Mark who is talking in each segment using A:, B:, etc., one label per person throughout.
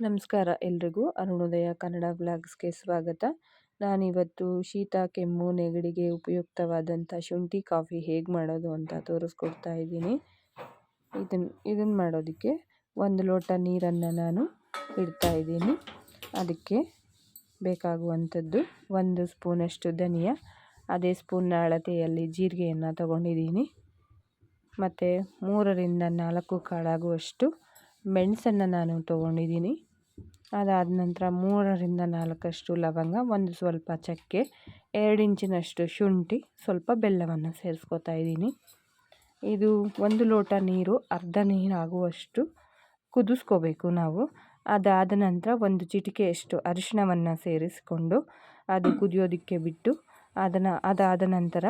A: ನಮಸ್ಕಾರ ಎಲ್ರಿಗೂ ಅರುಣೋದಯ ಕನ್ನಡ ವ್ಲಾಗ್ಸ್ಗೆ ಸ್ವಾಗತ. ನಾನಿವತ್ತು ಶೀತ ಕೆಮ್ಮು ನೆಗಡಿಗೆ ಉಪಯುಕ್ತವಾದಂಥ ಶುಂಠಿ ಕಾಫಿ ಹೇಗೆ ಮಾಡೋದು ಅಂತ ತೋರಿಸ್ಕೊಡ್ತಾ ಇದ್ದೀನಿ. ಇದನ್ನು ಮಾಡೋದಕ್ಕೆ 1 ಲೋಟ ನೀರನ್ನು ನಾನು ಇಡ್ತಾ ಇದ್ದೀನಿ. ಅದಕ್ಕೆ ಬೇಕಾಗುವಂಥದ್ದು 1 ಸ್ಪೂನಷ್ಟು ಧನಿಯಾ, ಅದೇ ಸ್ಪೂನ್ನ ಅಳತೆಯಲ್ಲಿ ಜೀರಿಗೆಯನ್ನು ತಗೊಂಡಿದ್ದೀನಿ. ಮತ್ತು 3 ರಿಂದ 4 ಕಾಳಾಗುವಷ್ಟು ಮೆಣಸನ್ನು ನಾನು ತೊಗೊಂಡಿದ್ದೀನಿ. ಅದಾದ ನಂತರ 3 ರಿಂದ 4 ಲವಂಗ, ಒಂದು ಸ್ವಲ್ಪ ಚಕ್ಕೆ, 2 ಇಂಚಿನಷ್ಟು ಶುಂಠಿ, ಸ್ವಲ್ಪ ಬೆಲ್ಲವನ್ನು ಸೇರಿಸ್ಕೊತಾ ಇದ್ದೀನಿ. ಇದು 1 ಲೋಟ ನೀರು ಅರ್ಧ ನೀರಾಗುವಷ್ಟು ಕುದಿಸ್ಕೋಬೇಕು ನಾವು. ಅದಾದ ನಂತರ 1 ಚಿಟಿಕೆಯಷ್ಟು ಅರಿಶಿಣವನ್ನು ಸೇರಿಸಿಕೊಂಡು ಅದು ಕುದಿಯೋದಕ್ಕೆ ಬಿಟ್ಟು ಅದಾದ ನಂತರ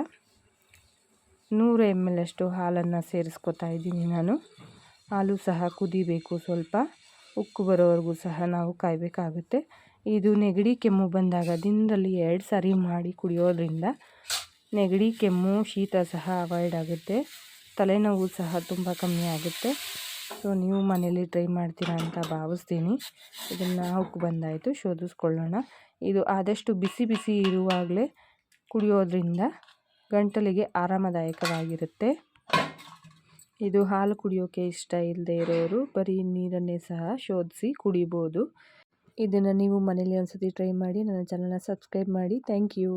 A: 100 ml ಅಷ್ಟು ಹಾಲನ್ನು ಸೇರಿಸ್ಕೊತಾ ಇದ್ದೀನಿ ನಾನು. ಹಾಲು ಸಹ ಕುದಿಬೇಕು, ಸ್ವಲ್ಪ ಉಕ್ಕು ಬರೋವರೆಗೂ ಸಹ ನಾವು ಕಾಯಬೇಕಾಗುತ್ತೆ. ಇದು ನೆಗಡಿ ಕೆಮ್ಮು ಬಂದಾಗ ದಿನದಲ್ಲಿ 2 ಸಾರಿ ಮಾಡಿ ಕುಡಿಯೋದ್ರಿಂದ ನೆಗಡಿ ಕೆಮ್ಮು ಶೀತ ಸಹ ಅವಾಯ್ಡ್ ಆಗುತ್ತೆ. ತಲೆನೋವು ಸಹ ತುಂಬ ಕಮ್ಮಿ ಆಗುತ್ತೆ. ಸೊ ನೀವು ಮನೇಲಿ ಟ್ರೈ ಮಾಡ್ತೀರಾ ಅಂತ ಭಾವಿಸ್ತೀನಿ. ಇದನ್ನು ಉಕ್ಕು ಬಂದಾಯಿತು, ಶೋಧಿಸ್ಕೊಳ್ಳೋಣ. ಇದು ಆದಷ್ಟು ಬಿಸಿ ಬಿಸಿ ಇರುವಾಗಲೇ ಕುಡಿಯೋದ್ರಿಂದ ಗಂಟಲಿಗೆ ಆರಾಮದಾಯಕವಾಗಿರುತ್ತೆ. ಇದು ಹಾಲು ಕುಡಿಯೋಕ್ಕೆ ಇಷ್ಟ ಇಲ್ಲದೆ ಇರೋರು ಬರೀ ನೀರನ್ನೇ ಸಹ ಶೋಧಿಸಿ ಕುಡಿಬೋದು. ಇದನ್ನು ನೀವು ಮನೇಲಿ ಒಂದ್ಸತಿ ಟ್ರೈ ಮಾಡಿ. ನನ್ನ ಚಾನಲ್ನ ಸಬ್ಸ್ಕ್ರೈಬ್ ಮಾಡಿ. Thank you.